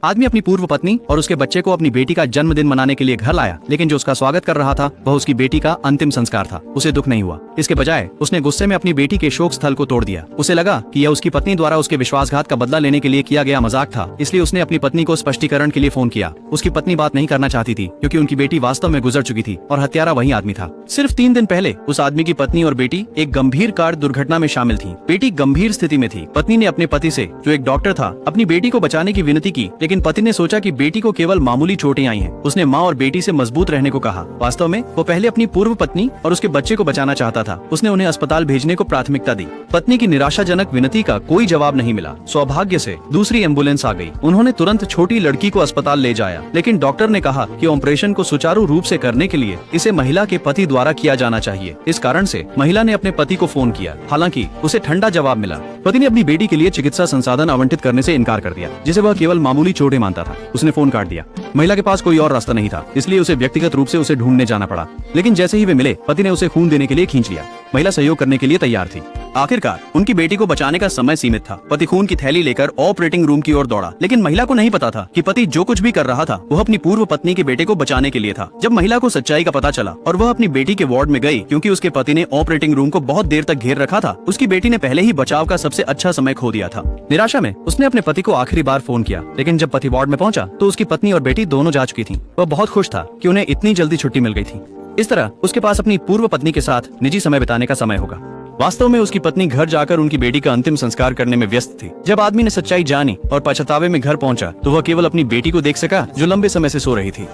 आदमी अपनी पूर्व पत्नी और उसके बच्चे को अपनी बेटी का जन्मदिन मनाने के लिए घर लाया, लेकिन जो उसका स्वागत कर रहा था वह उसकी बेटी का अंतिम संस्कार था। उसे दुख नहीं हुआ, इसके बजाय उसने गुस्से में अपनी बेटी के शोक स्थल को तोड़ दिया। उसे लगा कि यह उसकी पत्नी द्वारा उसके विश्वासघात का बदला लेने के लिए किया गया मजाक था, इसलिए उसने अपनी पत्नी को स्पष्टीकरण के लिए फोन किया। उसकी पत्नी बात नहीं करना चाहती थी क्योंकि उनकी बेटी वास्तव में गुजर चुकी थी और हत्यारा वही आदमी था। सिर्फ 3 दिन पहले उस आदमी की पत्नी और बेटी एक गंभीर कार दुर्घटना में शामिल थी। बेटी गंभीर स्थिति में थी। पत्नी ने अपने पति से, जो एक डॉक्टर था, अपनी बेटी को बचाने की विनती की, लेकिन पति ने सोचा कि बेटी को केवल मामूली चोटें आई हैं। उसने माँ और बेटी से मजबूत रहने को कहा। वास्तव में वो पहले अपनी पूर्व पत्नी और उसके बच्चे को बचाना चाहता था। उसने उन्हें अस्पताल भेजने को प्राथमिकता दी। पत्नी की निराशाजनक विनती का कोई जवाब नहीं मिला। सौभाग्य से दूसरी एम्बुलेंस आ गई। उन्होंने तुरंत छोटी लड़की को अस्पताल ले जाया, लेकिन डॉक्टर ने कहा कि ऑपरेशन को सुचारू रूप से करने के लिए इसे महिला के पति द्वारा किया जाना चाहिए। इस कारण से महिला ने अपने पति को फोन किया। हालांकि उसे ठंडा जवाब मिला। पति ने अपनी बेटी के लिए चिकित्सा संसाधन आवंटित करने से इनकार कर दिया, जिसे वह केवल मामूली चोटें मानता था। उसने फोन काट दिया। महिला के पास कोई और रास्ता नहीं था, इसलिए उसे व्यक्तिगत रूप से उसे ढूंढने जाना पड़ा। लेकिन जैसे ही वे मिले, पति ने उसे खून देने के लिए खींच लिया। महिला सहयोग करने के लिए तैयार थी। आखिरकार उनकी बेटी को बचाने का समय सीमित था। पति खून की थैली लेकर ऑपरेटिंग रूम की ओर दौड़ा, लेकिन महिला को नहीं पता था कि पति जो कुछ भी कर रहा था वह अपनी पूर्व पत्नी के बेटे को बचाने के लिए था। जब महिला को सच्चाई का पता चला और वह अपनी बेटी के वार्ड में गई, क्योंकि उसके पति ने ऑपरेटिंग रूम को बहुत देर तक घेर रखा था, उसकी बेटी ने पहले ही बचाव का सबसे अच्छा समय खो दिया था। निराशा में उसने अपने पति को आखिरी बार फोन किया, लेकिन जब पति वार्ड में पहुंचा तो उसकी पत्नी और बेटी दोनों जा चुकी थी। वह बहुत खुश था कि उन्हें इतनी जल्दी छुट्टी मिल गई थी। इस तरह उसके पास अपनी पूर्व पत्नी के साथ निजी समय बिताने का समय होगा। वास्तव में उसकी पत्नी घर जाकर उनकी बेटी का अंतिम संस्कार करने में व्यस्त थी। जब आदमी ने सच्चाई जानी और पछतावे में घर पहुंचा तो वह केवल अपनी बेटी को देख सका, जो लंबे समय से सो रही थी।